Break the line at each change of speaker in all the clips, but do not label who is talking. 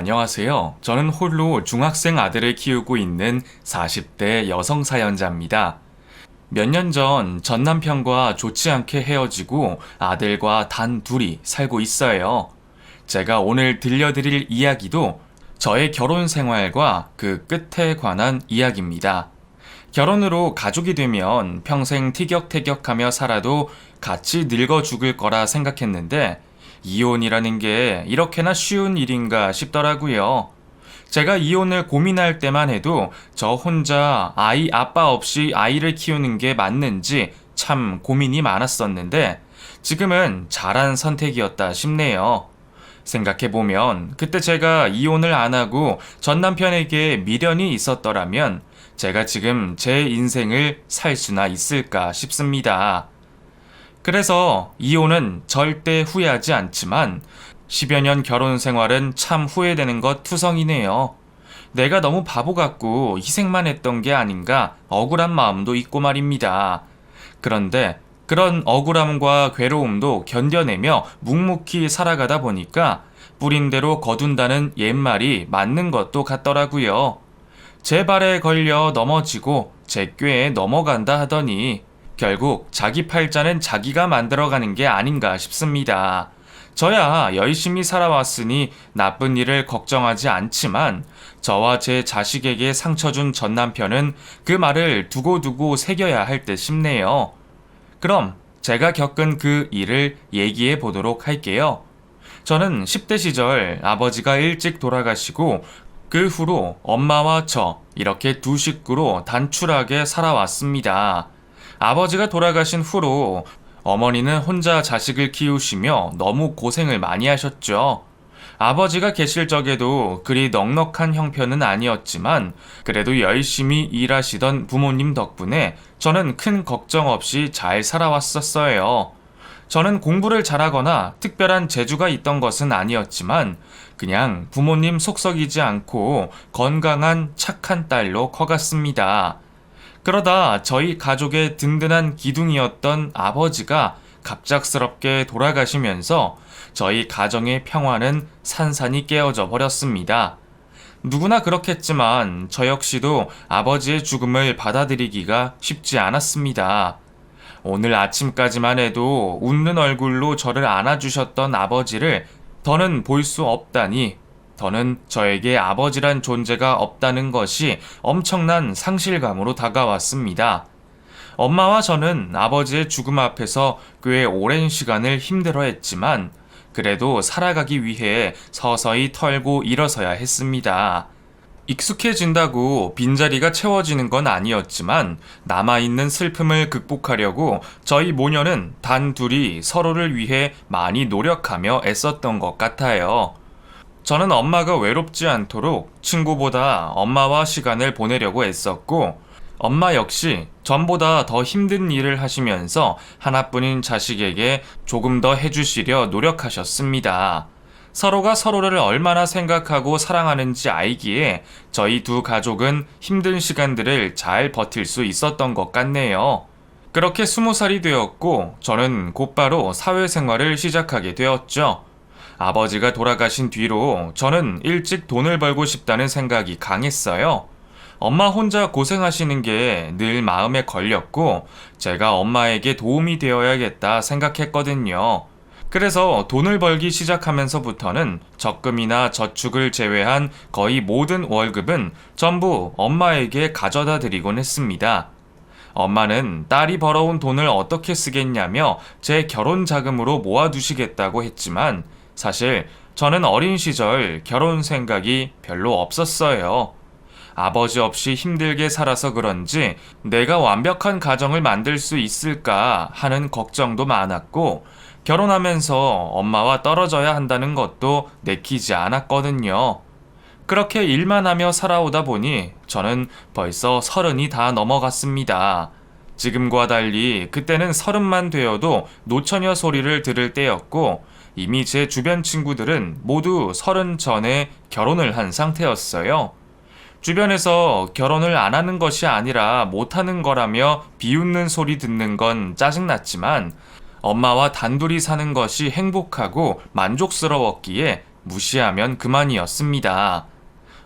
안녕하세요. 저는 홀로 중학생 아들을 키우고 있는 40대 여성 사연자입니다. 몇 년 전 전 남편과 좋지 않게 헤어지고 아들과 단 둘이 살고 있어요. 제가 오늘 들려드릴 이야기도 저의 결혼 생활과 그 끝에 관한 이야기입니다. 결혼으로 가족이 되면 평생 티격태격하며 살아도 같이 늙어 죽을 거라 생각했는데 이혼이라는 게 이렇게나 쉬운 일인가 싶더라고요. 제가 이혼을 고민할 때만 해도 저 혼자 아빠 없이 아이를 키우는 게 맞는지 참 고민이 많았었는데 지금은 잘한 선택이었다 싶네요. 생각해보면 그때 제가 이혼을 안 하고 전 남편에게 미련이 있었더라면 제가 지금 제 인생을 살 수나 있을까 싶습니다. 그래서 이혼은 절대 후회하지 않지만 10여 년 결혼 생활은 참 후회되는 것 투성이네요. 내가 너무 바보 같고 희생만 했던 게 아닌가 억울한 마음도 있고 말입니다. 그런데 그런 억울함과 괴로움도 견뎌내며 묵묵히 살아가다 보니까 뿌린 대로 거둔다는 옛말이 맞는 것도 같더라고요. 제 발에 걸려 넘어지고 제 꾀에 넘어간다 하더니 결국 자기 팔자는 자기가 만들어가는 게 아닌가 싶습니다. 저야 열심히 살아왔으니 나쁜 일을 걱정하지 않지만 저와 제 자식에게 상처 준 전 남편은 그 말을 두고두고 새겨야 할 듯 싶네요. 그럼 제가 겪은 그 일을 얘기해 보도록 할게요. 저는 10대 시절 아버지가 일찍 돌아가시고 그 후로 엄마와 저 이렇게 두 식구로 단출하게 살아왔습니다. 아버지가 돌아가신 후로 어머니는 혼자 자식을 키우시며 너무 고생을 많이 하셨죠. 아버지가 계실 적에도 그리 넉넉한 형편은 아니었지만 그래도 열심히 일하시던 부모님 덕분에 저는 큰 걱정 없이 잘 살아왔었어요. 저는 공부를 잘하거나 특별한 재주가 있던 것은 아니었지만 그냥 부모님 속썩이지 않고 건강한 착한 딸로 커갔습니다. 그러다 저희 가족의 든든한 기둥이었던 아버지가 갑작스럽게 돌아가시면서 저희 가정의 평화는 산산이 깨어져 버렸습니다. 누구나 그렇겠지만 저 역시도 아버지의 죽음을 받아들이기가 쉽지 않았습니다. 오늘 아침까지만 해도 웃는 얼굴로 저를 안아주셨던 아버지를 더는 볼 수 없다니, 더는 저에게 아버지란 존재가 없다는 것이 엄청난 상실감으로 다가왔습니다. 엄마와 저는 아버지의 죽음 앞에서 꽤 오랜 시간을 힘들어했지만 그래도 살아가기 위해 서서히 털고 일어서야 했습니다. 익숙해진다고 빈자리가 채워지는 건 아니었지만 남아있는 슬픔을 극복하려고 저희 모녀는 단 둘이 서로를 위해 많이 노력하며 애썼던 것 같아요. 저는 엄마가 외롭지 않도록 친구보다 엄마와 시간을 보내려고 애썼고 엄마 역시 전보다 더 힘든 일을 하시면서 하나뿐인 자식에게 조금 더 해주시려 노력하셨습니다. 서로가 서로를 얼마나 생각하고 사랑하는지 알기에 저희 두 가족은 힘든 시간들을 잘 버틸 수 있었던 것 같네요. 그렇게 20살이 되었고 저는 곧바로 사회생활을 시작하게 되었죠. 아버지가 돌아가신 뒤로 저는 일찍 돈을 벌고 싶다는 생각이 강했어요. 엄마 혼자 고생하시는 게 늘 마음에 걸렸고 제가 엄마에게 도움이 되어야겠다 생각했거든요. 그래서 돈을 벌기 시작하면서부터는 적금이나 저축을 제외한 거의 모든 월급은 전부 엄마에게 가져다 드리곤 했습니다. 엄마는 딸이 벌어온 돈을 어떻게 쓰겠냐며 제 결혼 자금으로 모아두시겠다고 했지만 사실 저는 어린 시절 결혼 생각이 별로 없었어요. 아버지 없이 힘들게 살아서 그런지 내가 완벽한 가정을 만들 수 있을까 하는 걱정도 많았고 결혼하면서 엄마와 떨어져야 한다는 것도 내키지 않았거든요. 그렇게 일만 하며 살아오다 보니 저는 벌써 30이 다 넘어갔습니다. 지금과 달리 그때는 30만 되어도 노처녀 소리를 들을 때였고 이미 제 주변 친구들은 모두 30 전에 결혼을 한 상태였어요. 주변에서 결혼을 안 하는 것이 아니라 못하는 거라며 비웃는 소리 듣는 건 짜증났지만 엄마와 단둘이 사는 것이 행복하고 만족스러웠기에 무시하면 그만이었습니다.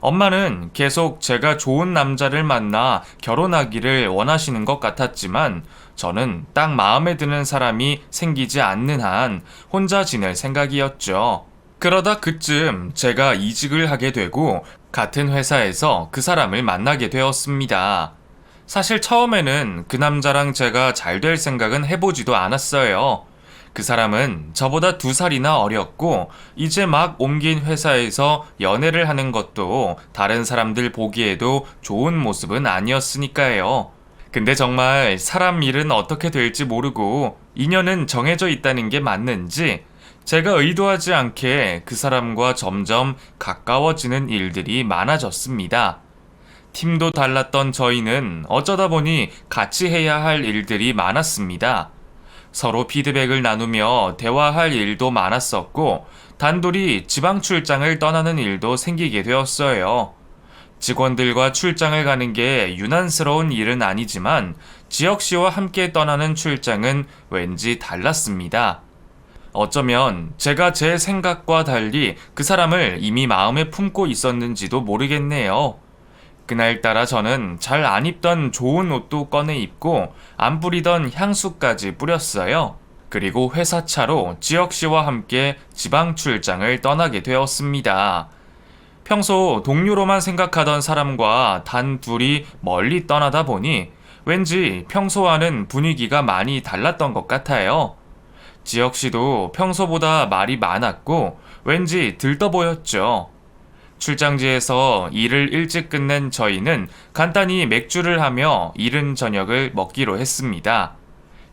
엄마는 계속 제가 좋은 남자를 만나 결혼하기를 원하시는 것 같았지만 저는 딱 마음에 드는 사람이 생기지 않는 한 혼자 지낼 생각이었죠. 그러다 그쯤 제가 이직을 하게 되고 같은 회사에서 그 사람을 만나게 되었습니다. 사실 처음에는 그 남자랑 제가 잘 될 생각은 해보지도 않았어요. 그 사람은 저보다 2살이나 어렸고 이제 막 옮긴 회사에서 연애를 하는 것도 다른 사람들 보기에도 좋은 모습은 아니었으니까요. 근데 정말 사람 일은 어떻게 될지 모르고 인연은 정해져 있다는 게 맞는지 제가 의도하지 않게 그 사람과 점점 가까워지는 일들이 많아졌습니다. 팀도 달랐던 저희는 어쩌다 보니 같이 해야 할 일들이 많았습니다. 서로 피드백을 나누며 대화할 일도 많았었고 단둘이 지방 출장을 떠나는 일도 생기게 되었어요. 직원들과 출장을 가는 게 유난스러운 일은 아니지만 지혁 씨와 함께 떠나는 출장은 왠지 달랐습니다. 어쩌면 제가 제 생각과 달리 그 사람을 이미 마음에 품고 있었는지도 모르겠네요. 그날따라 저는 잘 안 입던 좋은 옷도 꺼내 입고 안 뿌리던 향수까지 뿌렸어요. 그리고 회사차로 지혁 씨와 함께 지방 출장을 떠나게 되었습니다. 평소 동료로만 생각하던 사람과 단 둘이 멀리 떠나다 보니 왠지 평소와는 분위기가 많이 달랐던 것 같아요. 지혁 씨도 평소보다 말이 많았고 왠지 들떠 보였죠. 출장지에서 일을 일찍 끝낸 저희는 간단히 맥주를 하며 이른 저녁을 먹기로 했습니다.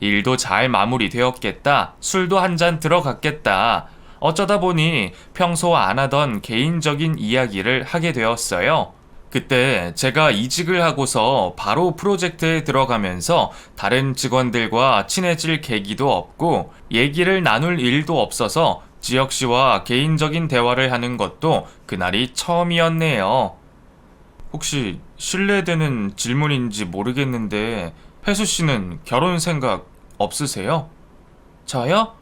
일도 잘 마무리되었겠다, 술도 한 잔 들어갔겠다. 어쩌다 보니 평소 안 하던 개인적인 이야기를 하게 되었어요. 그때 제가 이직을 하고서 바로 프로젝트에 들어가면서 다른 직원들과 친해질 계기도 없고 얘기를 나눌 일도 없어서 지혁 씨와 개인적인 대화를 하는 것도 그날이 처음이었네요. 혹시 실례되는 질문인지 모르겠는데 혜수 씨는 결혼 생각 없으세요? 저요?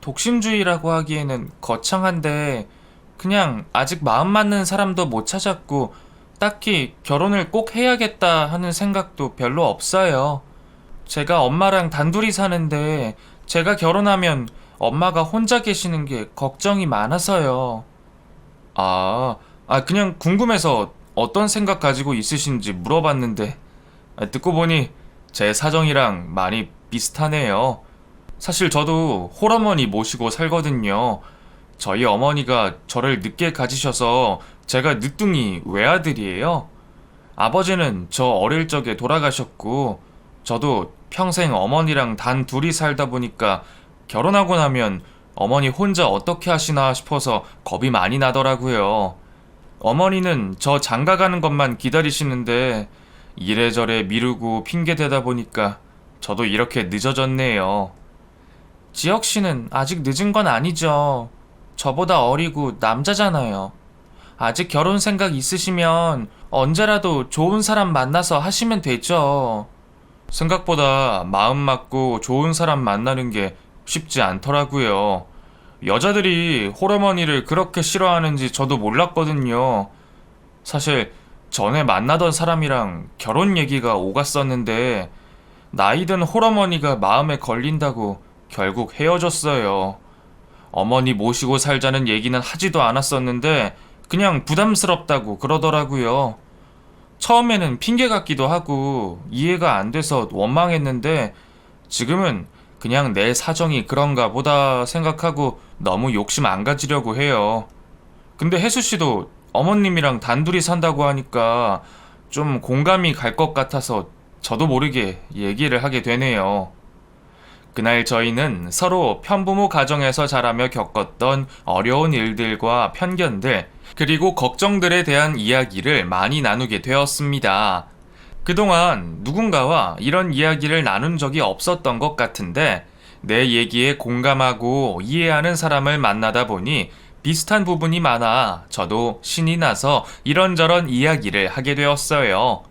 독신주의라고 하기에는 거창한데 그냥 아직 마음 맞는 사람도 못 찾았고 딱히 결혼을 꼭 해야겠다 하는 생각도 별로 없어요. 제가 엄마랑 단둘이 사는데 제가 결혼하면 엄마가 혼자 계시는 게 걱정이 많아서요. 그냥 궁금해서 어떤 생각 가지고 있으신지 물어봤는데 듣고 보니 제 사정이랑 많이 비슷하네요. 사실 저도 홀어머니 모시고 살거든요. 저희 어머니가 저를 늦게 가지셔서 제가 늦둥이 외아들이에요. 아버지는 저 어릴 적에 돌아가셨고 저도 평생 어머니랑 단 둘이 살다 보니까 결혼하고 나면 어머니 혼자 어떻게 하시나 싶어서 겁이 많이 나더라고요. 어머니는 저 장가가는 것만 기다리시는데 이래저래 미루고 핑계대다 보니까 저도 이렇게 늦어졌네요. 지혁 씨는 아직 늦은 건 아니죠. 저보다 어리고 남자잖아요. 아직 결혼 생각 있으시면 언제라도 좋은 사람 만나서 하시면 되죠. 생각보다 마음 맞고 좋은 사람 만나는 게 쉽지 않더라고요. 여자들이 홀어머니를 그렇게 싫어하는지 저도 몰랐거든요. 사실 전에 만나던 사람이랑 결혼 얘기가 오갔었는데 나이든 홀어머니가 마음에 걸린다고 결국 헤어졌어요. 어머니 모시고 살자는 얘기는 하지도 않았었는데 그냥 부담스럽다고 그러더라고요. 처음에는 핑계 같기도 하고 이해가 안 돼서 원망했는데 지금은 그냥 내 사정이 그런가 보다 생각하고 너무 욕심 안 가지려고 해요. 근데 혜수 씨도 어머님이랑 단둘이 산다고 하니까 좀 공감이 갈 것 같아서 저도 모르게 얘기를 하게 되네요. 그날 저희는 서로 편부모 가정에서 자라며 겪었던 어려운 일들과 편견들, 그리고 걱정들에 대한 이야기를 많이 나누게 되었습니다. 그동안 누군가와 이런 이야기를 나눈 적이 없었던 것 같은데 내 얘기에 공감하고 이해하는 사람을 만나다 보니 비슷한 부분이 많아 저도 신이 나서 이런저런 이야기를 하게 되었어요.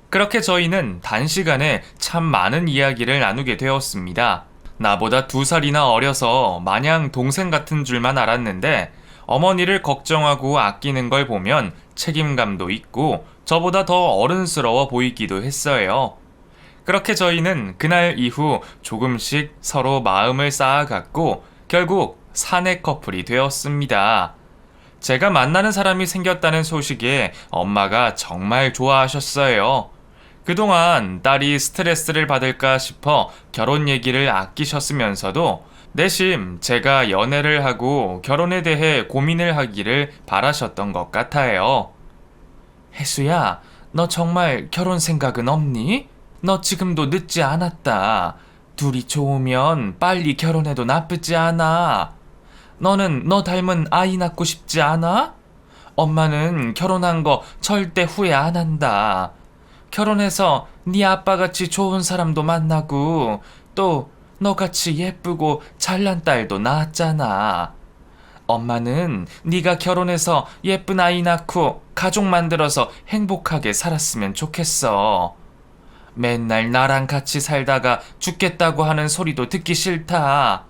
그렇게 저희는 단시간에 참 많은 이야기를 나누게 되었습니다. 나보다 2살이나 어려서 마냥 동생 같은 줄만 알았는데 어머니를 걱정하고 아끼는 걸 보면 책임감도 있고 저보다 더 어른스러워 보이기도 했어요. 그렇게 저희는 그날 이후 조금씩 서로 마음을 쌓아갔고 결국 사내 커플이 되었습니다. 제가 만나는 사람이 생겼다는 소식에 엄마가 정말 좋아하셨어요. 그동안 딸이 스트레스를 받을까 싶어 결혼 얘기를 아끼셨으면서도 내심 제가 연애를 하고 결혼에 대해 고민을 하기를 바라셨던 것 같아요. 혜수야, 너 정말 결혼 생각은 없니? 너 지금도 늦지 않았다. 둘이 좋으면 빨리 결혼해도 나쁘지 않아. 너는 너 닮은 아이 낳고 싶지 않아? 엄마는 결혼한 거 절대 후회 안 한다. 결혼해서 네 아빠같이 좋은 사람도 만나고 또 너같이 예쁘고 잘난 딸도 낳았잖아. 엄마는 네가 결혼해서 예쁜 아이 낳고 가족 만들어서 행복하게 살았으면 좋겠어. 맨날 나랑 같이 살다가 죽겠다고 하는 소리도 듣기 싫다.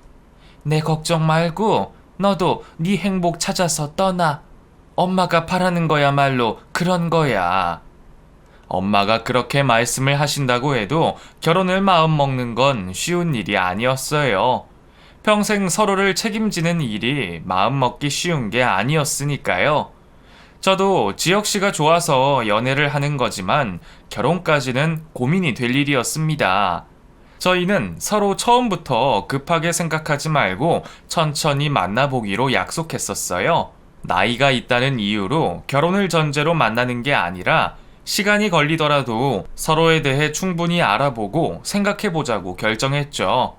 내 걱정 말고 너도 네 행복 찾아서 떠나. 엄마가 바라는 거야말로 그런 거야. 엄마가 그렇게 말씀을 하신다고 해도 결혼을 마음먹는 건 쉬운 일이 아니었어요. 평생 서로를 책임지는 일이 마음먹기 쉬운 게 아니었으니까요. 저도 지혁 씨가 좋아서 연애를 하는 거지만 결혼까지는 고민이 될 일이었습니다. 저희는 서로 처음부터 급하게 생각하지 말고 천천히 만나보기로 약속했었어요. 나이가 있다는 이유로 결혼을 전제로 만나는 게 아니라 시간이 걸리더라도 서로에 대해 충분히 알아보고 생각해보자고 결정했죠.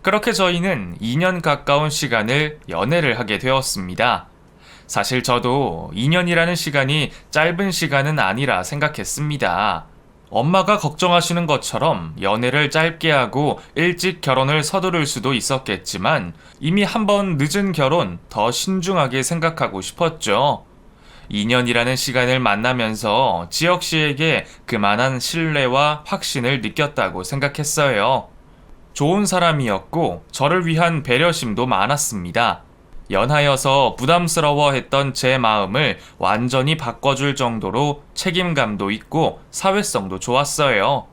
그렇게 저희는 2년 가까운 시간을 연애를 하게 되었습니다. 사실 저도 2년이라는 시간이 짧은 시간은 아니라 생각했습니다. 엄마가 걱정하시는 것처럼 연애를 짧게 하고 일찍 결혼을 서두를 수도 있었겠지만 이미 한번 늦은 결혼 더 신중하게 생각하고 싶었죠. 2년이라는 시간을 만나면서 지혁 씨에게 그만한 신뢰와 확신을 느꼈다고 생각했어요. 좋은 사람이었고 저를 위한 배려심도 많았습니다. 연하여서 부담스러워했던 제 마음을 완전히 바꿔줄 정도로 책임감도 있고 사회성도 좋았어요.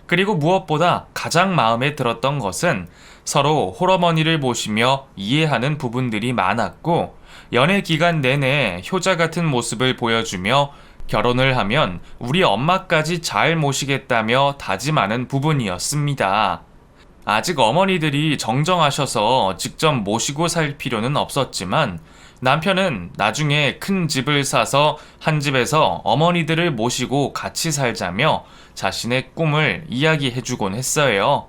그리고 무엇보다 가장 마음에 들었던 것은 서로 홀어머니를 모시며 이해하는 부분들이 많았고 연애 기간 내내 효자 같은 모습을 보여주며 결혼을 하면 우리 엄마까지 잘 모시겠다며 다짐하는 부분이었습니다. 아직 어머니들이 정정하셔서 직접 모시고 살 필요는 없었지만 남편은 나중에 큰 집을 사서 한 집에서 어머니들을 모시고 같이 살자며 자신의 꿈을 이야기해주곤 했어요.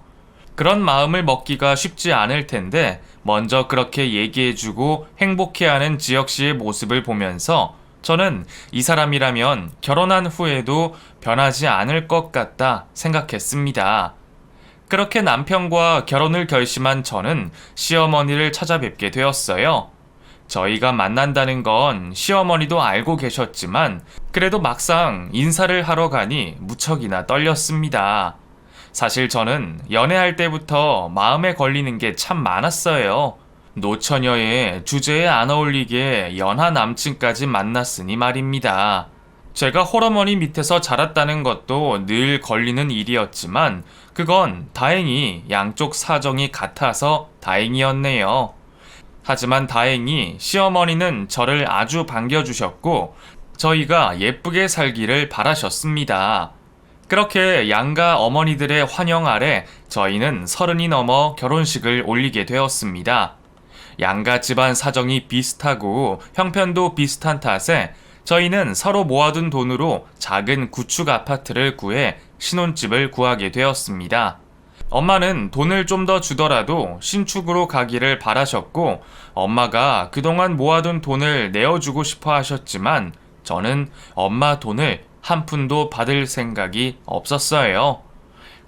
그런 마음을 먹기가 쉽지 않을 텐데 먼저 그렇게 얘기해주고 행복해하는 지혁 씨의 모습을 보면서 저는 이 사람이라면 결혼한 후에도 변하지 않을 것 같다 생각했습니다. 그렇게 남편과 결혼을 결심한 저는 시어머니를 찾아뵙게 되었어요. 저희가 만난다는 건 시어머니도 알고 계셨지만 그래도 막상 인사를 하러 가니 무척이나 떨렸습니다. 사실 저는 연애할 때부터 마음에 걸리는 게 참 많았어요. 노처녀의 주제에 안 어울리게 연하 남친까지 만났으니 말입니다. 제가 홀어머니 밑에서 자랐다는 것도 늘 걸리는 일이었지만 그건 다행히 양쪽 사정이 같아서 다행이었네요. 하지만 다행히 시어머니는 저를 아주 반겨주셨고 저희가 예쁘게 살기를 바라셨습니다. 그렇게 양가 어머니들의 환영 아래 저희는 30이 넘어 결혼식을 올리게 되었습니다. 양가 집안 사정이 비슷하고 형편도 비슷한 탓에 저희는 서로 모아둔 돈으로 작은 구축 아파트를 구해 신혼집을 구하게 되었습니다. 엄마는 돈을 좀 더 주더라도 신축으로 가기를 바라셨고 엄마가 그동안 모아둔 돈을 내어주고 싶어 하셨지만 저는 엄마 돈을 한 푼도 받을 생각이 없었어요.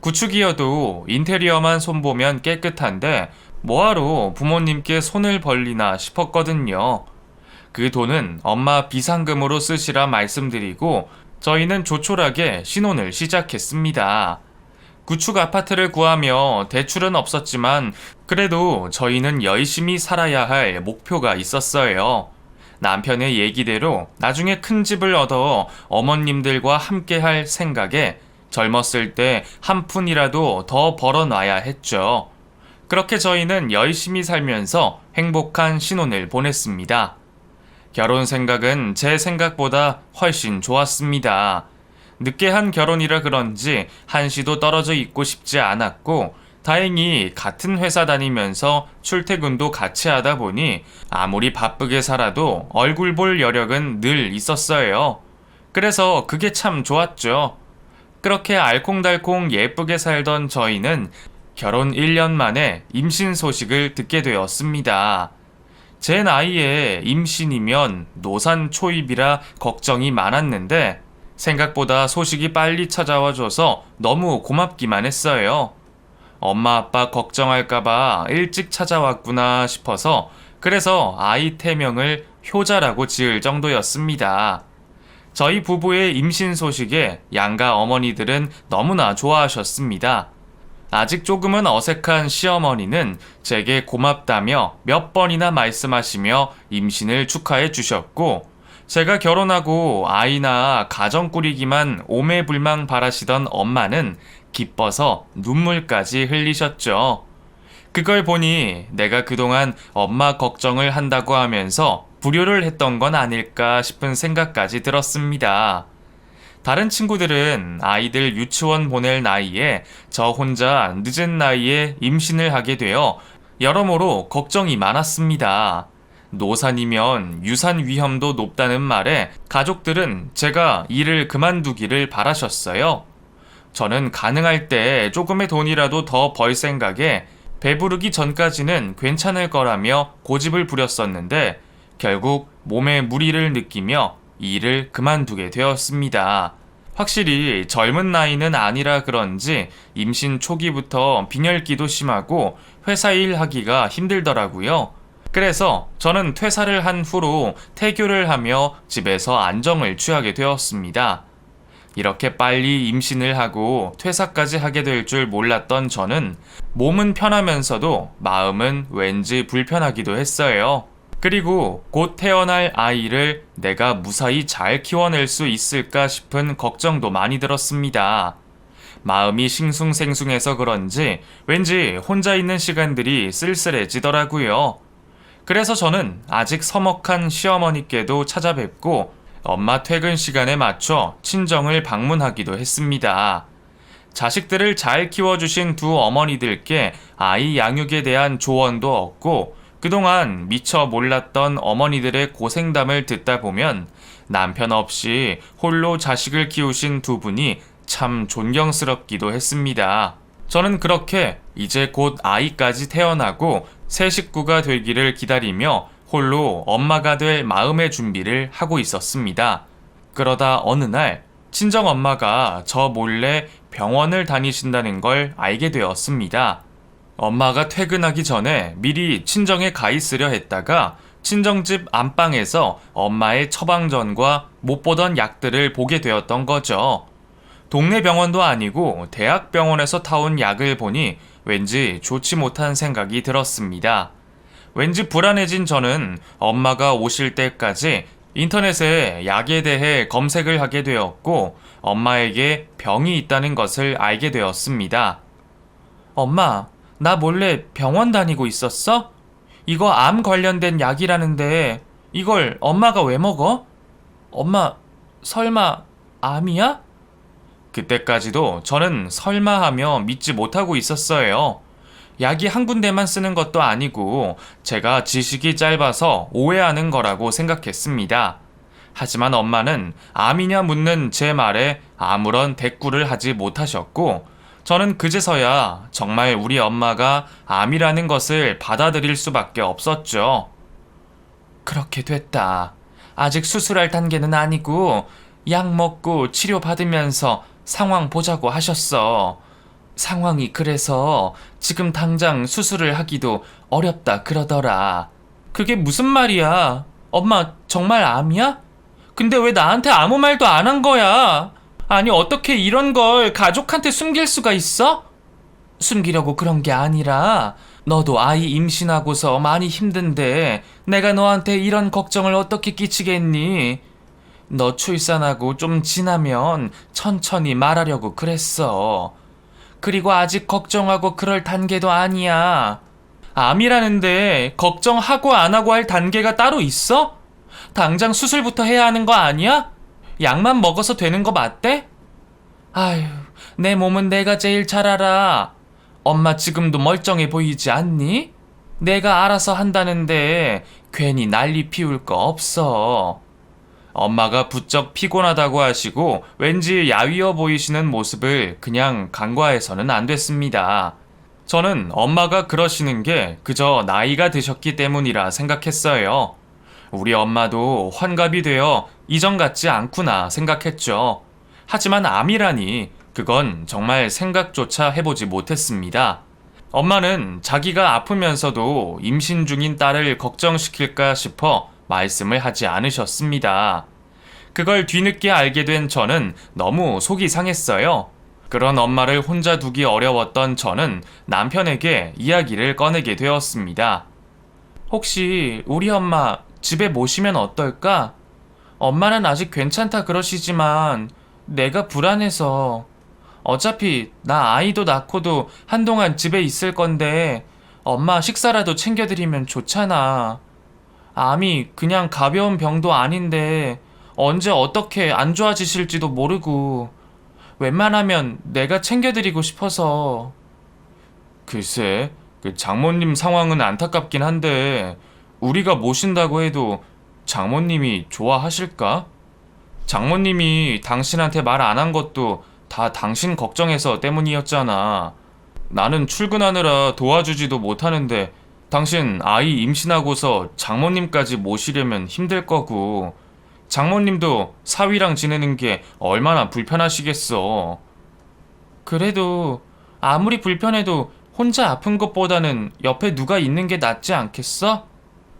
구축이어도 인테리어만 손보면 깨끗한데 뭐하러 부모님께 손을 벌리나 싶었거든요. 그 돈은 엄마 비상금으로 쓰시라 말씀드리고 저희는 조촐하게 신혼을 시작했습니다. 구축 아파트를 구하며 대출은 없었지만 그래도 저희는 열심히 살아야 할 목표가 있었어요. 남편의 얘기대로 나중에 큰 집을 얻어 어머님들과 함께 할 생각에 젊었을 때 한 푼이라도 더 벌어놔야 했죠. 그렇게 저희는 열심히 살면서 행복한 신혼을 보냈습니다. 결혼 생각은 제 생각보다 훨씬 좋았습니다. 늦게 한 결혼이라 그런지 한시도 떨어져 있고 싶지 않았고, 다행히 같은 회사 다니면서 출퇴근도 같이 하다 보니 아무리 바쁘게 살아도 얼굴 볼 여력은 늘 있었어요. 그래서 그게 참 좋았죠. 그렇게 알콩달콩 예쁘게 살던 저희는 결혼 1년 만에 임신 소식을 듣게 되었습니다. 제 나이에 임신이면 노산 초입이라 걱정이 많았는데 생각보다 소식이 빨리 찾아와줘서 너무 고맙기만 했어요. 엄마 아빠 걱정할까봐 일찍 찾아왔구나 싶어서 그래서 아이 태명을 효자라고 지을 정도였습니다. 저희 부부의 임신 소식에 양가 어머니들은 너무나 좋아하셨습니다. 아직 조금은 어색한 시어머니는 제게 고맙다며 몇 번이나 말씀하시며 임신을 축하해 주셨고, 제가 결혼하고 아이나 가정 꾸리기만 오매불망 바라시던 엄마는 기뻐서 눈물까지 흘리셨죠. 그걸 보니 내가 그동안 엄마 걱정을 한다고 하면서 불효를 했던 건 아닐까 싶은 생각까지 들었습니다. 다른 친구들은 아이들 유치원 보낼 나이에 저 혼자 늦은 나이에 임신을 하게 되어 여러모로 걱정이 많았습니다. 노산이면 유산 위험도 높다는 말에 가족들은 제가 일을 그만두기를 바라셨어요. 저는 가능할 때 조금의 돈이라도 더 벌 생각에 배부르기 전까지는 괜찮을 거라며 고집을 부렸었는데 결국 몸에 무리를 느끼며 일을 그만두게 되었습니다. 확실히 젊은 나이는 아니라 그런지 임신 초기부터 빈혈기도 심하고 회사 일 하기가 힘들더라고요. 그래서 저는 퇴사를 한 후로 태교를 하며 집에서 안정을 취하게 되었습니다. 이렇게 빨리 임신을 하고 퇴사까지 하게 될 줄 몰랐던 저는 몸은 편하면서도 마음은 왠지 불편하기도 했어요. 그리고 곧 태어날 아이를 내가 무사히 잘 키워낼 수 있을까 싶은 걱정도 많이 들었습니다. 마음이 싱숭생숭해서 그런지 왠지 혼자 있는 시간들이 쓸쓸해지더라고요. 그래서 저는 아직 서먹한 시어머니께도 찾아뵙고 엄마 퇴근 시간에 맞춰 친정을 방문하기도 했습니다. 자식들을 잘 키워주신 두 어머니들께 아이 양육에 대한 조언도 얻고 그동안 미처 몰랐던 어머니들의 고생담을 듣다 보면 남편 없이 홀로 자식을 키우신 두 분이 참 존경스럽기도 했습니다. 저는 그렇게 이제 곧 아이까지 태어나고 새 식구가 되기를 기다리며 홀로 엄마가 될 마음의 준비를 하고 있었습니다. 그러다 어느 날 친정엄마가 저 몰래 병원을 다니신다는 걸 알게 되었습니다. 엄마가 퇴근하기 전에 미리 친정에 가 있으려 했다가 친정집 안방에서 엄마의 처방전과 못 보던 약들을 보게 되었던 거죠. 동네 병원도 아니고 대학병원에서 타온 약을 보니 왠지 좋지 못한 생각이 들었습니다. 왠지 불안해진 저는 엄마가 오실 때까지 인터넷에 약에 대해 검색을 하게 되었고 엄마에게 병이 있다는 것을 알게 되었습니다. 엄마, 나 몰래 병원 다니고 있었어? 이거 암 관련된 약이라는데 이걸 엄마가 왜 먹어? 엄마, 설마 암이야? 그때까지도 저는 설마 하며 믿지 못하고 있었어요. 약이 한 군데만 쓰는 것도 아니고 제가 지식이 짧아서 오해하는 거라고 생각했습니다. 하지만 엄마는 암이냐 묻는 제 말에 아무런 대꾸를 하지 못하셨고 저는 그제서야 정말 우리 엄마가 암이라는 것을 받아들일 수밖에 없었죠. 그렇게 됐다. 아직 수술할 단계는 아니고 약 먹고 치료받으면서 상황 보자고 하셨어. 상황이 그래서 지금 당장 수술을 하기도 어렵다 그러더라. 그게 무슨 말이야? 엄마 정말 암이야? 근데 왜 나한테 아무 말도 안 한 거야? 아니 어떻게 이런 걸 가족한테 숨길 수가 있어? 숨기려고 그런 게 아니라 너도 아이 임신하고서 많이 힘든데 내가 너한테 이런 걱정을 어떻게 끼치겠니? 너 출산하고 좀 지나면 천천히 말하려고 그랬어. 그리고 아직 걱정하고 그럴 단계도 아니야. 암이라는데 걱정하고 안 하고 할 단계가 따로 있어? 당장 수술부터 해야 하는 거 아니야? 약만 먹어서 되는 거 맞대? 아휴, 내 몸은 내가 제일 잘 알아. 엄마 지금도 멀쩡해 보이지 않니? 내가 알아서 한다는데 괜히 난리 피울 거 없어. 엄마가 부쩍 피곤하다고 하시고 왠지 야위어 보이시는 모습을 그냥 간과해서는 안 됐습니다. 저는 엄마가 그러시는 게 그저 나이가 드셨기 때문이라 생각했어요. 우리 엄마도 환갑이 되어 이전 같지 않구나 생각했죠. 하지만 암이라니 그건 정말 생각조차 해보지 못했습니다. 엄마는 자기가 아프면서도 임신 중인 딸을 걱정시킬까 싶어 말씀을 하지 않으셨습니다. 그걸 뒤늦게 알게 된 저는 너무 속이 상했어요. 그런 엄마를 혼자 두기 어려웠던 저는 남편에게 이야기를 꺼내게 되었습니다. 혹시 우리 엄마 집에 모시면 어떨까? 엄마는 아직 괜찮다 그러시지만 내가 불안해서. 어차피 나 아이도 낳고도 한동안 집에 있을 건데 엄마 식사라도 챙겨드리면 좋잖아. 암이 그냥 가벼운 병도 아닌데 언제 어떻게 안 좋아지실지도 모르고 웬만하면 내가 챙겨드리고 싶어서. 글쎄, 그 장모님 상황은 안타깝긴 한데 우리가 모신다고 해도 장모님이 좋아하실까? 장모님이 당신한테 말 안 한 것도 다 당신 걱정해서 때문이었잖아. 나는 출근하느라 도와주지도 못하는데 당신 아이 임신하고서 장모님까지 모시려면 힘들 거고 장모님도 사위랑 지내는 게 얼마나 불편하시겠어. 그래도 아무리 불편해도 혼자 아픈 것보다는 옆에 누가 있는 게 낫지 않겠어?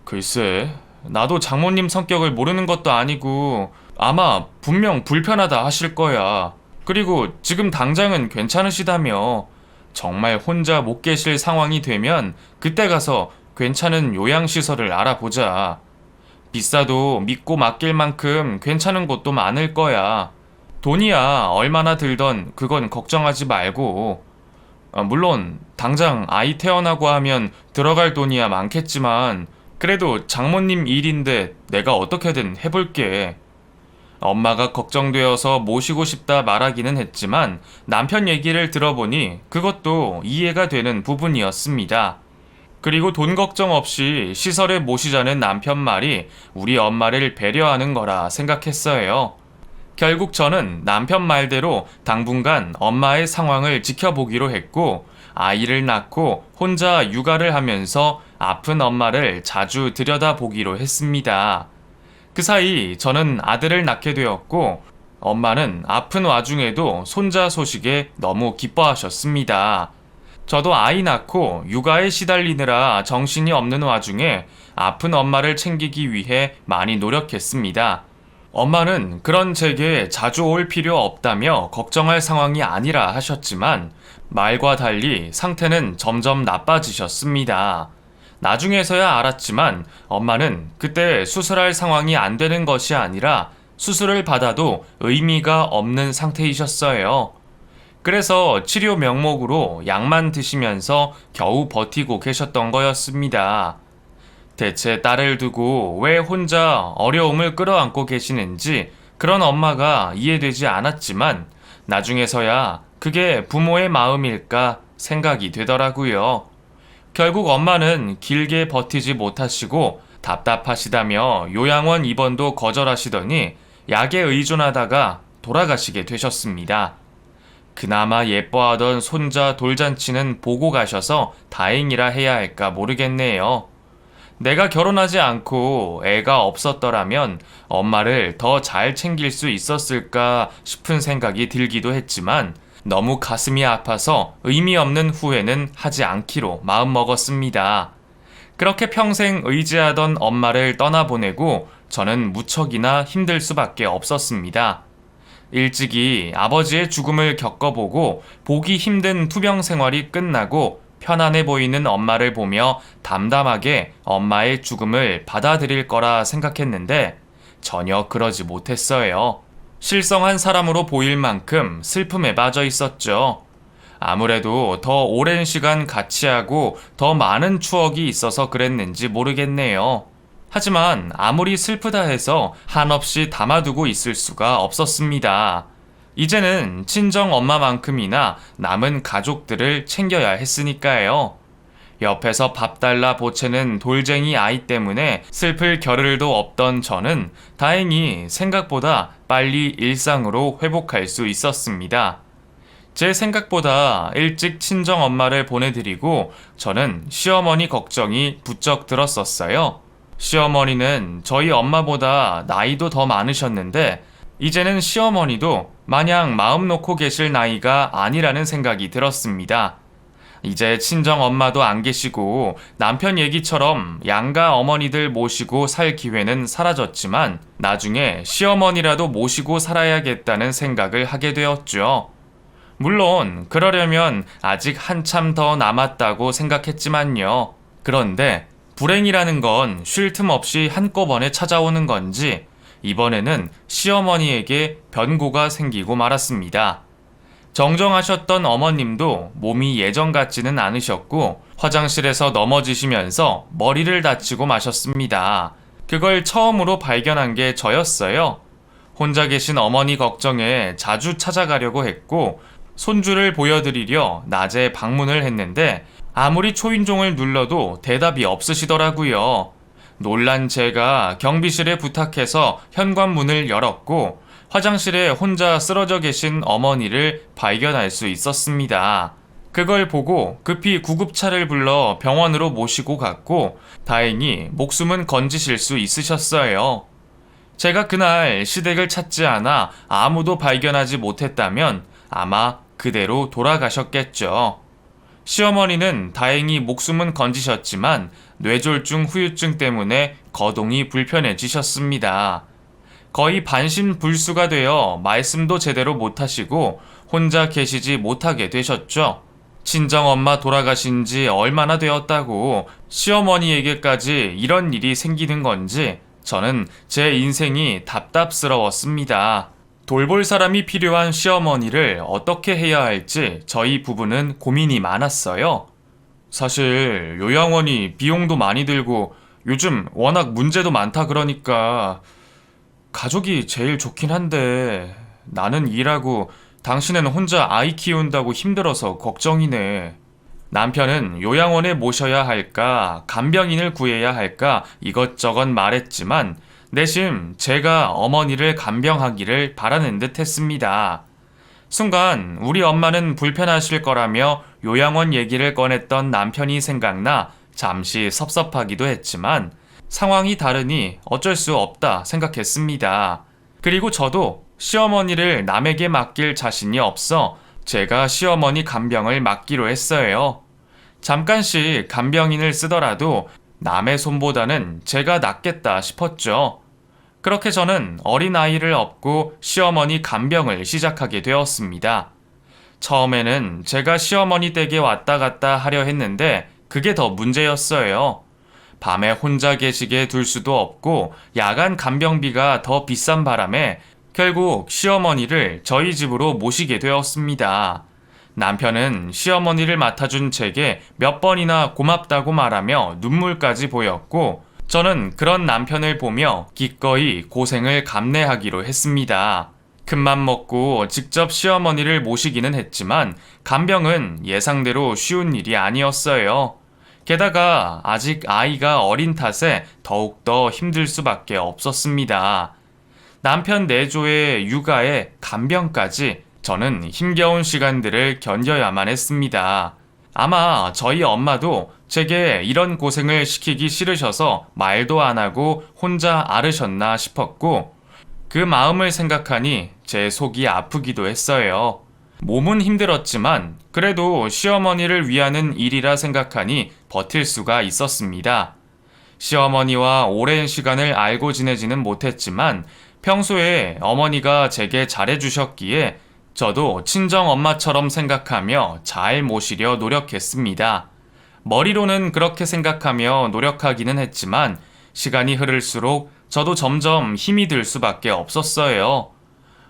글쎄, 나도 장모님 성격을 모르는 것도 아니고 아마 분명 불편하다 하실 거야. 그리고 지금 당장은 괜찮으시다며. 정말 혼자 못 계실 상황이 되면 그때 가서 괜찮은 요양시설을 알아보자. 비싸도 믿고 맡길 만큼 괜찮은 곳도 많을 거야. 돈이야 얼마나 들던 그건 걱정하지 말고. 물론 당장 아이 태어나고 하면 들어갈 돈이야 많겠지만 그래도 장모님 일인데 내가 어떻게든 해볼게. 엄마가 걱정되어서 모시고 싶다 말하기는 했지만 남편 얘기를 들어보니 그것도 이해가 되는 부분이었습니다. 그리고 돈 걱정 없이 시설에 모시자는 남편 말이 우리 엄마를 배려하는 거라 생각했어요. 결국 저는 남편 말대로 당분간 엄마의 상황을 지켜보기로 했고 아이를 낳고 혼자 육아를 하면서 아픈 엄마를 자주 들여다보기로 했습니다. 그 사이 저는 아들을 낳게 되었고 엄마는 아픈 와중에도 손자 소식에 너무 기뻐하셨습니다. 저도 아이 낳고 육아에 시달리느라 정신이 없는 와중에 아픈 엄마를 챙기기 위해 많이 노력했습니다. 엄마는 그런 제게 자주 올 필요 없다며 걱정할 상황이 아니라 하셨지만 말과 달리 상태는 점점 나빠지셨습니다. 나중에서야 알았지만 엄마는 그때 수술할 상황이 안 되는 것이 아니라 수술을 받아도 의미가 없는 상태이셨어요. 그래서 치료 명목으로 약만 드시면서 겨우 버티고 계셨던 거였습니다. 대체 딸을 두고 왜 혼자 어려움을 끌어안고 계시는지 그런 엄마가 이해되지 않았지만 나중에서야 그게 부모의 마음일까 생각이 되더라고요. 결국 엄마는 길게 버티지 못하시고 답답하시다며 요양원 입원도 거절하시더니 약에 의존하다가 돌아가시게 되셨습니다. 그나마 예뻐하던 손자 돌잔치는 보고 가셔서 다행이라 해야 할까 모르겠네요. 내가 결혼하지 않고 애가 없었더라면 엄마를 더 잘 챙길 수 있었을까 싶은 생각이 들기도 했지만 너무 가슴이 아파서 의미 없는 후회는 하지 않기로 마음먹었습니다. 그렇게 평생 의지하던 엄마를 떠나보내고 저는 무척이나 힘들 수밖에 없었습니다. 일찍이 아버지의 죽음을 겪어보고 보기 힘든 투병 생활이 끝나고 편안해 보이는 엄마를 보며 담담하게 엄마의 죽음을 받아들일 거라 생각했는데 전혀 그러지 못했어요. 실성한 사람으로 보일 만큼 슬픔에 빠져 있었죠. 아무래도 더 오랜 시간 같이 하고 더 많은 추억이 있어서 그랬는지 모르겠네요. 하지만 아무리 슬프다 해서 한없이 담아두고 있을 수가 없었습니다. 이제는 친정 엄마만큼이나 남은 가족들을 챙겨야 했으니까요. 옆에서 밥 달라 보채는 돌쟁이 아이 때문에 슬플 겨를도 없던 저는 다행히 생각보다 빨리 일상으로 회복할 수 있었습니다. 제 생각보다 일찍 친정 엄마를 보내드리고 저는 시어머니 걱정이 부쩍 들었었어요. 시어머니는 저희 엄마보다 나이도 더 많으셨는데 이제는 시어머니도 마냥 마음 놓고 계실 나이가 아니라는 생각이 들었습니다. 이제 친정 엄마도 안 계시고 남편 얘기처럼 양가 어머니들 모시고 살 기회는 사라졌지만 나중에 시어머니라도 모시고 살아야겠다는 생각을 하게 되었죠. 물론 그러려면 아직 한참 더 남았다고 생각했지만요. 그런데 불행이라는 건 쉴 틈 없이 한꺼번에 찾아오는 건지 이번에는 시어머니에게 변고가 생기고 말았습니다. 정정하셨던 어머님도 몸이 예전 같지는 않으셨고 화장실에서 넘어지시면서 머리를 다치고 마셨습니다. 그걸 처음으로 발견한 게 저였어요. 혼자 계신 어머니 걱정에 자주 찾아가려고 했고 손주를 보여드리려 낮에 방문을 했는데 아무리 초인종을 눌러도 대답이 없으시더라고요. 놀란 제가 경비실에 부탁해서 현관문을 열었고 화장실에 혼자 쓰러져 계신 어머니를 발견할 수 있었습니다. 그걸 보고 급히 구급차를 불러 병원으로 모시고 갔고 다행히 목숨은 건지실 수 있으셨어요. 제가 그날 시댁을 찾지 않아 아무도 발견하지 못했다면 아마 그대로 돌아가셨겠죠. 시어머니는 다행히 목숨은 건지셨지만 뇌졸중 후유증 때문에 거동이 불편해지셨습니다. 거의 반신불수가 되어 말씀도 제대로 못하시고 혼자 계시지 못하게 되셨죠. 친정엄마 돌아가신 지 얼마나 되었다고 시어머니에게까지 이런 일이 생기는 건지 저는 제 인생이 답답스러웠습니다. 돌볼 사람이 필요한 시어머니를 어떻게 해야 할지 저희 부부는 고민이 많았어요. 사실 요양원이 비용도 많이 들고 요즘 워낙 문제도 많다 그러니까 가족이 제일 좋긴 한데 나는 일하고 당신은 혼자 아이 키운다고 힘들어서 걱정이네. 남편은 요양원에 모셔야 할까, 간병인을 구해야 할까 이것저것 말했지만 내심 제가 어머니를 간병하기를 바라는 듯 했습니다. 순간 우리 엄마는 불편하실 거라며 요양원 얘기를 꺼냈던 남편이 생각나 잠시 섭섭하기도 했지만 상황이 다르니 어쩔 수 없다 생각했습니다. 그리고 저도 시어머니를 남에게 맡길 자신이 없어 제가 시어머니 간병을 맡기로 했어요. 잠깐씩 간병인을 쓰더라도 남의 손보다는 제가 낫겠다 싶었죠. 그렇게 저는 어린아이를 업고 시어머니 간병을 시작하게 되었습니다. 처음에는 제가 시어머니 댁에 왔다 갔다 하려 했는데 그게 더 문제였어요. 밤에 혼자 계시게 둘 수도 없고 야간 간병비가 더 비싼 바람에 결국 시어머니를 저희 집으로 모시게 되었습니다. 남편은 시어머니를 맡아준 제게 몇 번이나 고맙다고 말하며 눈물까지 보였고 저는 그런 남편을 보며 기꺼이 고생을 감내하기로 했습니다. 큰맘 먹고 직접 시어머니를 모시기는 했지만 간병은 예상대로 쉬운 일이 아니었어요. 게다가 아직 아이가 어린 탓에 더욱더 힘들 수밖에 없었습니다. 남편 내조의 육아에 간병까지 저는 힘겨운 시간들을 견뎌야만 했습니다. 아마 저희 엄마도 제게 이런 고생을 시키기 싫으셔서 말도 안 하고 혼자 앓으셨나 싶었고 그 마음을 생각하니 제 속이 아프기도 했어요. 몸은 힘들었지만 그래도 시어머니를 위하는 일이라 생각하니 버틸 수가 있었습니다. 시어머니와 오랜 시간을 알고 지내지는 못했지만 평소에 어머니가 제게 잘해주셨기에 저도 친정 엄마처럼 생각하며 잘 모시려 노력했습니다. 머리로는 그렇게 생각하며 노력하기는 했지만 시간이 흐를수록 저도 점점 힘이 들 수밖에 없었어요.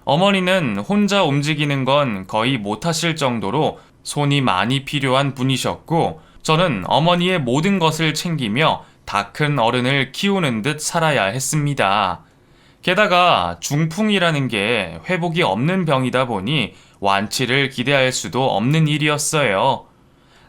어머니는 혼자 움직이는 건 거의 못하실 정도로 손이 많이 필요한 분이셨고, 저는 어머니의 모든 것을 챙기며 다 큰 어른을 키우는 듯 살아야 했습니다. 게다가 중풍이라는 게 회복이 없는 병이다 보니 완치를 기대할 수도 없는 일이었어요.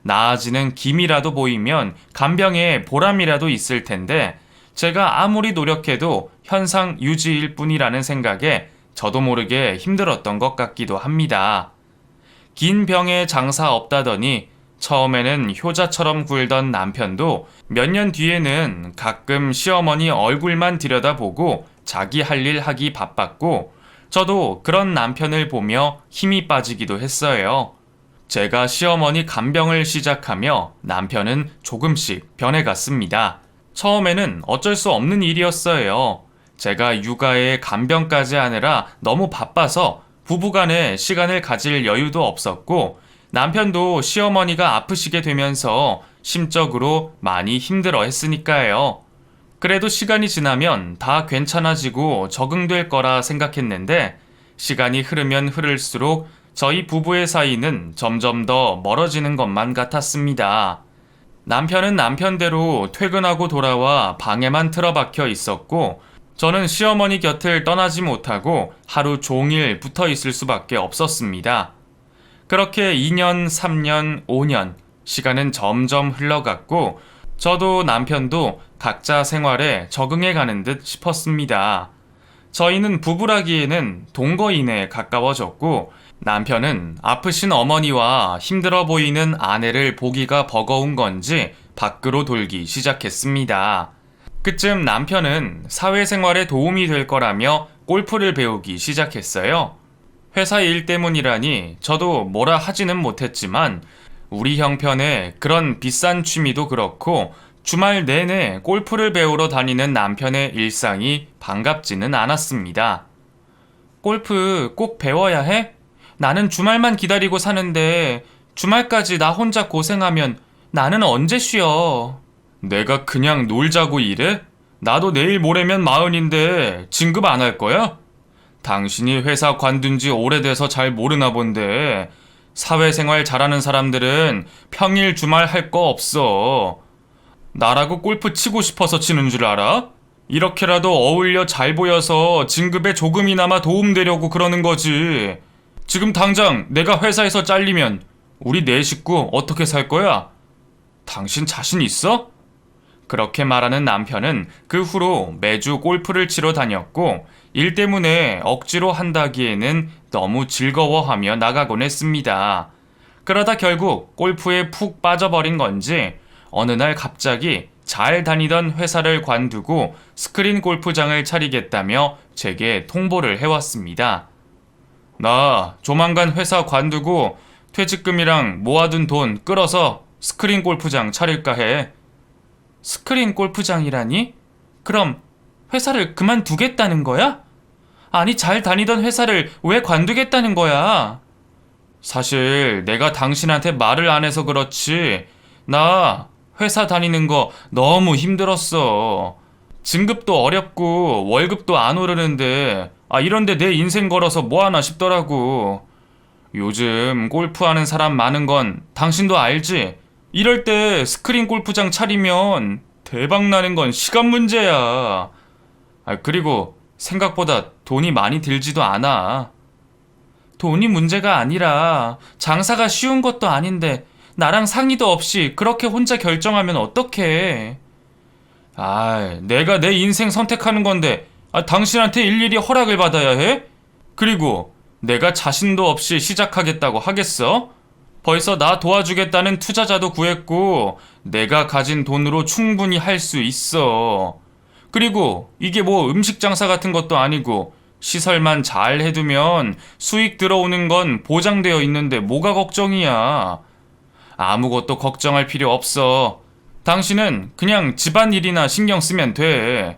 나아지는 기미라도 보이면 간병에 보람이라도 있을 텐데, 제가 아무리 노력해도 현상 유지일 뿐이라는 생각에 저도 모르게 힘들었던 것 같기도 합니다. 긴 병에 장사 없다더니 처음에는 효자처럼 굴던 남편도 몇 년 뒤에는 가끔 시어머니 얼굴만 들여다보고 자기 할 일 하기 바빴고, 저도 그런 남편을 보며 힘이 빠지기도 했어요. 제가 시어머니 간병을 시작하며 남편은 조금씩 변해갔습니다. 처음에는 어쩔 수 없는 일이었어요. 제가 육아에 간병까지 하느라 너무 바빠서 부부간에 시간을 가질 여유도 없었고, 남편도 시어머니가 아프시게 되면서 심적으로 많이 힘들어 했으니까요. 그래도 시간이 지나면 다 괜찮아지고 적응될 거라 생각했는데, 시간이 흐르면 흐를수록 저희 부부의 사이는 점점 더 멀어지는 것만 같았습니다. 남편은 남편대로 퇴근하고 돌아와 방에만 틀어박혀 있었고, 저는 시어머니 곁을 떠나지 못하고 하루 종일 붙어 있을 수밖에 없었습니다. 그렇게 2년, 3년, 5년, 시간은 점점 흘러갔고, 저도 남편도 각자 생활에 적응해 가는 듯 싶었습니다. 저희는 부부라기에는 동거인에 가까워졌고, 남편은 아프신 어머니와 힘들어 보이는 아내를 보기가 버거운 건지 밖으로 돌기 시작했습니다. 그쯤 남편은 사회생활에 도움이 될 거라며 골프를 배우기 시작했어요. 회사 일 때문이라니 저도 뭐라 하지는 못했지만, 우리 형편에 그런 비싼 취미도 그렇고 주말 내내 골프를 배우러 다니는 남편의 일상이 반갑지는 않았습니다. 골프 꼭 배워야 해? 나는 주말만 기다리고 사는데 주말까지 나 혼자 고생하면 나는 언제 쉬어? 내가 그냥 놀자고 이래? 나도 내일 모레면 40인데 진급 안 할 거야? 당신이 회사 관둔 지 오래돼서 잘 모르나 본데, 사회생활 잘하는 사람들은 평일 주말 할 거 없어. 나라고 골프 치고 싶어서 치는 줄 알아? 이렇게라도 어울려 잘 보여서 진급에 조금이나마 도움되려고 그러는 거지. 지금 당장 내가 회사에서 잘리면 우리 네 식구 어떻게 살 거야? 당신 자신 있어? 그렇게 말하는 남편은 그 후로 매주 골프를 치러 다녔고, 일 때문에 억지로 한다기에는 너무 즐거워하며 나가곤 했습니다. 그러다 결국 골프에 푹 빠져버린 건지 어느 날 갑자기 잘 다니던 회사를 관두고 스크린 골프장을 차리겠다며 제게 통보를 해왔습니다. 나 조만간 회사 관두고 퇴직금이랑 모아둔 돈 끌어서 스크린 골프장 차릴까 해. 스크린 골프장이라니? 그럼 회사를 그만두겠다는 거야? 아니, 잘 다니던 회사를 왜 관두겠다는 거야? 사실 내가 당신한테 말을 안 해서 그렇지, 나 회사 다니는 거 너무 힘들었어. 진급도 어렵고 월급도 안 오르는데, 이런데 내 인생 걸어서 뭐하나 싶더라고. 요즘 골프하는 사람 많은 건 당신도 알지? 이럴 때 스크린 골프장 차리면 대박 나는 건 시간 문제야. 그리고 생각보다 돈이 많이 들지도 않아. 돈이 문제가 아니라 장사가 쉬운 것도 아닌데 나랑 상의도 없이 그렇게 혼자 결정하면 어떡해. 내가 내 인생 선택하는 건데 당신한테 일일이 허락을 받아야 해? 그리고 내가 자신도 없이 시작하겠다고 하겠어? 벌써 나 도와주겠다는 투자자도 구했고 내가 가진 돈으로 충분히 할 수 있어. 그리고 이게 뭐 음식 장사 같은 것도 아니고 시설만 잘 해두면 수익 들어오는 건 보장되어 있는데 뭐가 걱정이야. 아무것도 걱정할 필요 없어. 당신은 그냥 집안일이나 신경 쓰면 돼.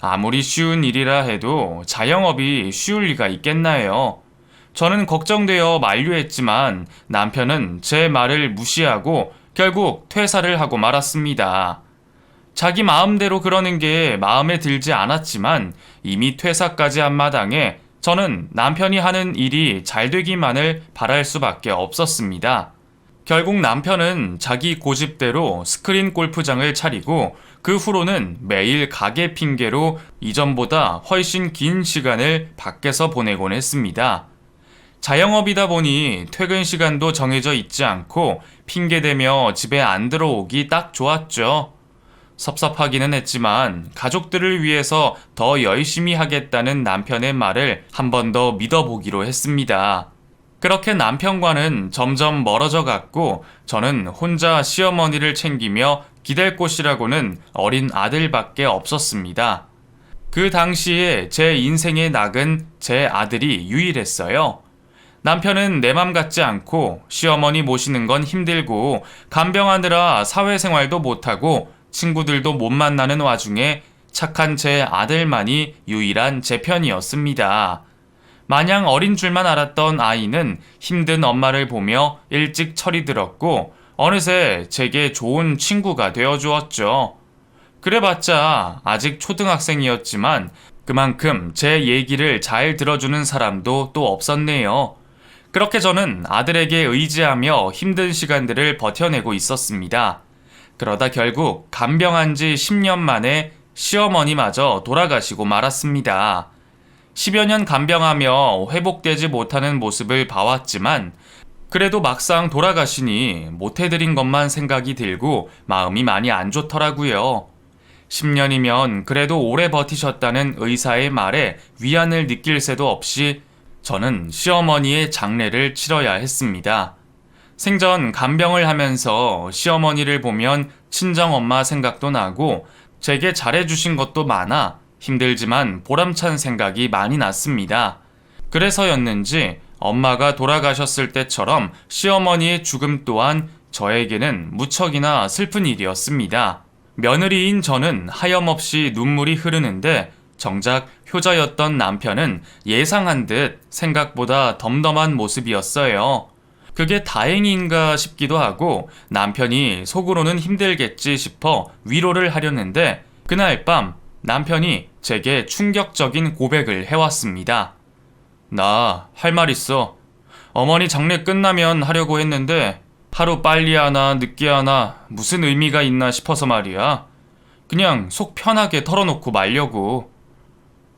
아무리 쉬운 일이라 해도 자영업이 쉬울 리가 있겠나요? 저는 걱정되어 만류했지만 남편은 제 말을 무시하고 결국 퇴사를 하고 말았습니다. 자기 마음대로 그러는 게 마음에 들지 않았지만 이미 퇴사까지 한 마당에 저는 남편이 하는 일이 잘 되기만을 바랄 수밖에 없었습니다. 결국 남편은 자기 고집대로 스크린 골프장을 차리고 그 후로는 매일 가게 핑계로 이전보다 훨씬 긴 시간을 밖에서 보내곤 했습니다. 자영업이다 보니 퇴근 시간도 정해져 있지 않고 핑계대며 집에 안 들어오기 딱 좋았죠. 섭섭하기는 했지만 가족들을 위해서 더 열심히 하겠다는 남편의 말을 한 번 더 믿어보기로 했습니다. 그렇게 남편과는 점점 멀어져 갔고 저는 혼자 시어머니를 챙기며 기댈 곳이라고는 어린 아들밖에 없었습니다. 그 당시에 제 인생의 낙은 제 아들이 유일했어요. 남편은 내 맘 같지 않고 시어머니 모시는 건 힘들고 간병하느라 사회생활도 못하고 친구들도 못 만나는 와중에 착한 제 아들만이 유일한 제 편이었습니다. 마냥 어린 줄만 알았던 아이는 힘든 엄마를 보며 일찍 철이 들었고 어느새 제게 좋은 친구가 되어주었죠. 그래봤자 아직 초등학생이었지만 그만큼 제 얘기를 잘 들어주는 사람도 또 없었네요. 그렇게 저는 아들에게 의지하며 힘든 시간들을 버텨내고 있었습니다. 그러다 결국 간병한 지 10년 만에 시어머니마저 돌아가시고 말았습니다. 10여 년 간병하며 회복되지 못하는 모습을 봐왔지만 그래도 막상 돌아가시니 못해드린 것만 생각이 들고 마음이 많이 안 좋더라고요. 10년이면 그래도 오래 버티셨다는 의사의 말에 위안을 느낄 새도 없이 저는 시어머니의 장례를 치러야 했습니다. 생전 간병을 하면서 시어머니를 보면 친정엄마 생각도 나고 제게 잘해주신 것도 많아 힘들지만 보람찬 생각이 많이 났습니다. 그래서였는지 엄마가 돌아가셨을 때처럼 시어머니의 죽음 또한 저에게는 무척이나 슬픈 일이었습니다. 며느리인 저는 하염없이 눈물이 흐르는데 정작 효자였던 남편은 예상한 듯 생각보다 덤덤한 모습이었어요. 그게 다행인가 싶기도 하고 남편이 속으로는 힘들겠지 싶어 위로를 하려는데 그날 밤 남편이 제게 충격적인 고백을 해왔습니다. 나 할 말 있어. 어머니 장례 끝나면 하려고 했는데 하루 빨리 하나 늦게 하나 무슨 의미가 있나 싶어서 말이야. 그냥 속 편하게 털어놓고 말려고.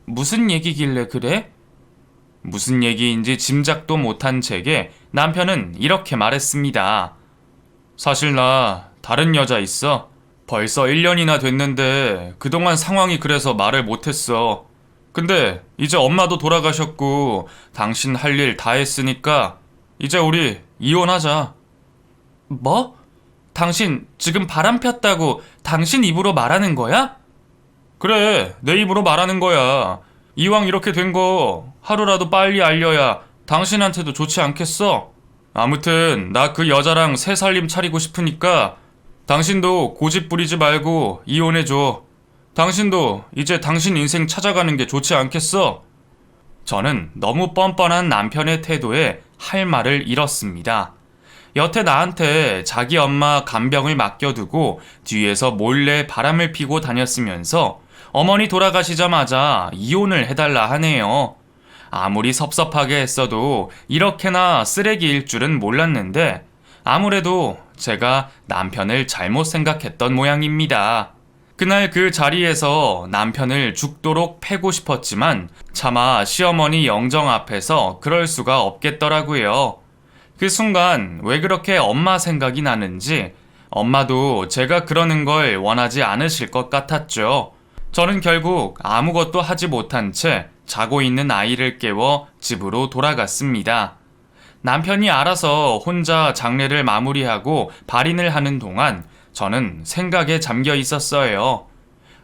무슨 얘기길래 그래? 무슨 얘기인지 짐작도 못한 제게 남편은 이렇게 말했습니다. 사실 나 다른 여자 있어. 벌써 1년이나 됐는데 그동안 상황이 그래서 말을 못했어. 근데 이제 엄마도 돌아가셨고 당신 할 일 다 했으니까 이제 우리 이혼하자. 뭐? 당신 지금 바람 폈다고 당신 입으로 말하는 거야? 그래, 내 입으로 말하는 거야. 이왕 이렇게 된 거 하루라도 빨리 알려야 당신한테도 좋지 않겠어? 아무튼 나 그 여자랑 새 살림 차리고 싶으니까 당신도 고집 부리지 말고 이혼해줘. 당신도 이제 당신 인생 찾아가는 게 좋지 않겠어? 저는 너무 뻔뻔한 남편의 태도에 할 말을 잃었습니다. 여태 나한테 자기 엄마 간병을 맡겨두고 뒤에서 몰래 바람을 피고 다녔으면서 어머니 돌아가시자마자 이혼을 해달라 하네요. 아무리 섭섭하게 했어도 이렇게나 쓰레기일 줄은 몰랐는데 아무래도 제가 남편을 잘못 생각했던 모양입니다. 그날 그 자리에서 남편을 죽도록 패고 싶었지만 차마 시어머니 영정 앞에서 그럴 수가 없겠더라고요. 그 순간 왜 그렇게 엄마 생각이 나는지 엄마도 제가 그러는 걸 원하지 않으실 것 같았죠. 저는 결국 아무것도 하지 못한 채 자고 있는 아이를 깨워 집으로 돌아갔습니다. 남편이 알아서 혼자 장례를 마무리하고 발인을 하는 동안 저는 생각에 잠겨 있었어요.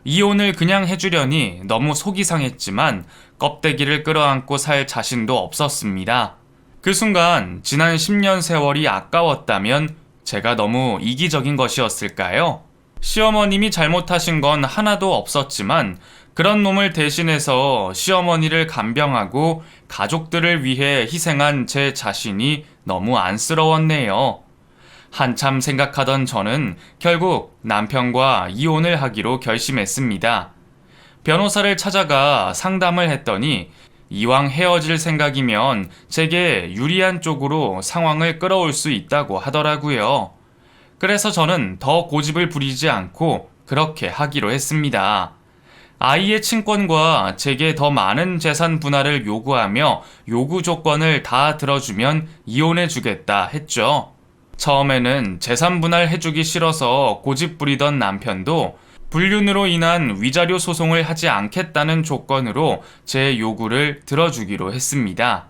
이혼을 그냥 해주려니 너무 속이 상했지만 껍데기를 끌어안고 살 자신도 없었습니다. 그 순간 지난 10년 세월이 아까웠다면 제가 너무 이기적인 것이었을까요? 시어머님이 잘못하신 건 하나도 없었지만 그런 놈을 대신해서 시어머니를 간병하고 가족들을 위해 희생한 제 자신이 너무 안쓰러웠네요. 한참 생각하던 저는 결국 남편과 이혼을 하기로 결심했습니다. 변호사를 찾아가 상담을 했더니 이왕 헤어질 생각이면 제게 유리한 쪽으로 상황을 끌어올 수 있다고 하더라고요. 그래서 저는 더 고집을 부리지 않고 그렇게 하기로 했습니다. 아이의 친권과 제게 더 많은 재산 분할을 요구하며 요구 조건을 다 들어주면 이혼해주겠다 했죠. 처음에는 재산 분할 해주기 싫어서 고집 부리던 남편도 불륜으로 인한 위자료 소송을 하지 않겠다는 조건으로 제 요구를 들어주기로 했습니다.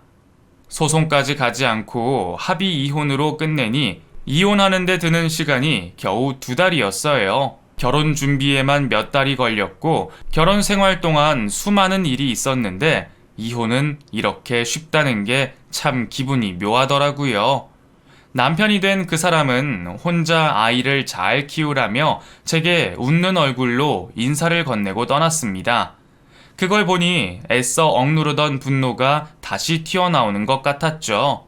소송까지 가지 않고 합의 이혼으로 끝내니 이혼하는 데 드는 시간이 겨우 2달이었어요. 결혼 준비에만 몇 달이 걸렸고 결혼 생활 동안 수많은 일이 있었는데 이혼은 이렇게 쉽다는 게 참 기분이 묘하더라고요. 남편이 된 그 사람은 혼자 아이를 잘 키우라며 제게 웃는 얼굴로 인사를 건네고 떠났습니다. 그걸 보니 애써 억누르던 분노가 다시 튀어나오는 것 같았죠.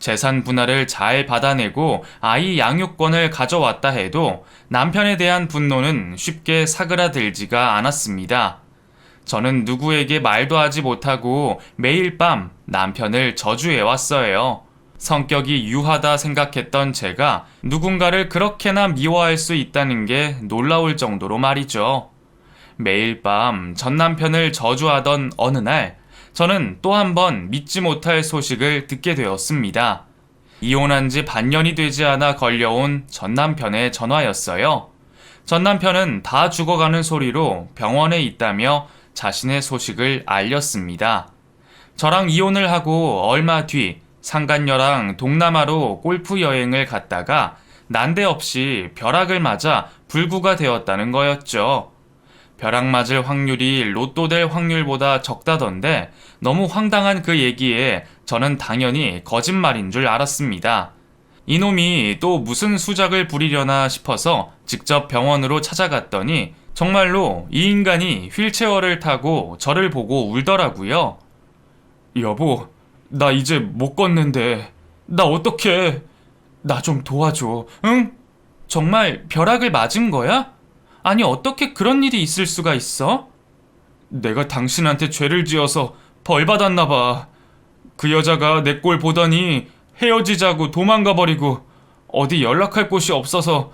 재산 분할을 잘 받아내고 아이 양육권을 가져왔다 해도 남편에 대한 분노는 쉽게 사그라들지가 않았습니다. 저는 누구에게 말도 하지 못하고 매일 밤 남편을 저주해왔어요. 성격이 유하다 생각했던 제가 누군가를 그렇게나 미워할 수 있다는 게 놀라울 정도로 말이죠. 매일 밤 전 남편을 저주하던 어느 날, 저는 또 한 번 믿지 못할 소식을 듣게 되었습니다. 이혼한 지 반년이 되지 않아 걸려온 전 남편의 전화였어요. 전 남편은 다 죽어가는 소리로 병원에 있다며 자신의 소식을 알렸습니다. 저랑 이혼을 하고 얼마 뒤 상간녀랑 동남아로 골프 여행을 갔다가 난데없이 벼락을 맞아 불구가 되었다는 거였죠. 벼락 맞을 확률이 로또 될 확률보다 적다던데 너무 황당한 그 얘기에 저는 당연히 거짓말인 줄 알았습니다. 이놈이 또 무슨 수작을 부리려나 싶어서 직접 병원으로 찾아갔더니 정말로 이 인간이 휠체어를 타고 저를 보고 울더라고요. 여보, 나 이제 못 걷는데 나 어떡해? 나 좀 도와줘, 응? 정말 벼락을 맞은 거야? 아니 어떻게 그런 일이 있을 수가 있어? 내가 당신한테 죄를 지어서 벌 받았나 봐. 그 여자가 내 꼴 보더니 헤어지자고 도망가 버리고 어디 연락할 곳이 없어서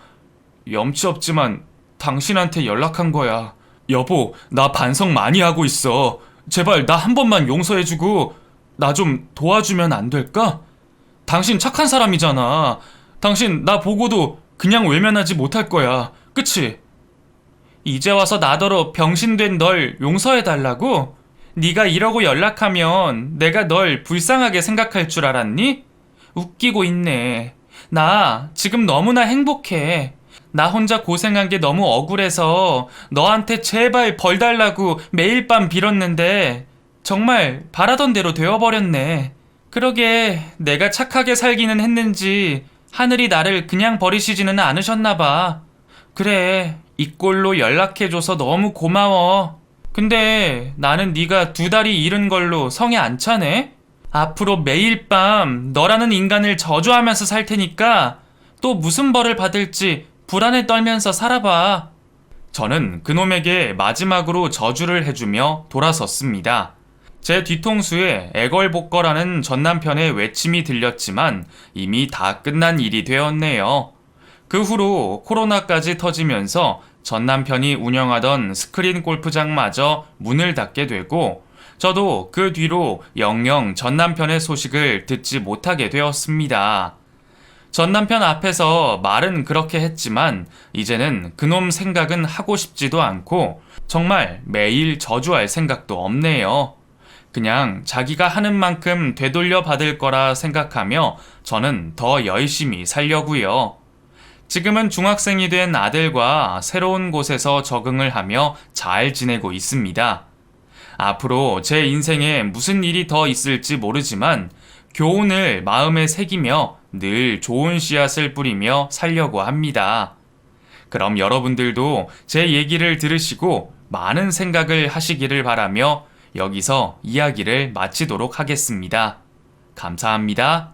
염치 없지만 당신한테 연락한 거야. 여보, 나 반성 많이 하고 있어. 제발 나 한 번만 용서해주고 나 좀 도와주면 안 될까? 당신 착한 사람이잖아. 당신 나 보고도 그냥 외면하지 못할 거야. 그치? 이제 와서 나더러 병신된 널 용서해달라고? 네가 이러고 연락하면 내가 널 불쌍하게 생각할 줄 알았니? 웃기고 있네. 나 지금 너무나 행복해. 나 혼자 고생한 게 너무 억울해서 너한테 제발 벌 달라고 매일 밤 빌었는데 정말 바라던 대로 되어버렸네. 그러게 내가 착하게 살기는 했는지 하늘이 나를 그냥 버리시지는 않으셨나 봐. 그래, 이 꼴로 연락해줘서 너무 고마워. 근데 나는 네가 2달이 잃은 걸로 성에 안 차네? 앞으로 매일 밤 너라는 인간을 저주하면서 살 테니까 또 무슨 벌을 받을지 불안에 떨면서 살아봐. 저는 그놈에게 마지막으로 저주를 해주며 돌아섰습니다. 제 뒤통수에 애걸복걸하는 전남편의 외침이 들렸지만 이미 다 끝난 일이 되었네요. 그 후로 코로나까지 터지면서 전남편이 운영하던 스크린 골프장마저 문을 닫게 되고 저도 그 뒤로 영영 전남편의 소식을 듣지 못하게 되었습니다. 전남편 앞에서 말은 그렇게 했지만 이제는 그놈 생각은 하고 싶지도 않고 정말 매일 저주할 생각도 없네요. 그냥 자기가 하는 만큼 되돌려 받을 거라 생각하며 저는 더 열심히 살려고요. 지금은 중학생이 된 아들과 새로운 곳에서 적응을 하며 잘 지내고 있습니다. 앞으로 제 인생에 무슨 일이 더 있을지 모르지만 교훈을 마음에 새기며 늘 좋은 씨앗을 뿌리며 살려고 합니다. 그럼 여러분들도 제 얘기를 들으시고 많은 생각을 하시기를 바라며 여기서 이야기를 마치도록 하겠습니다. 감사합니다.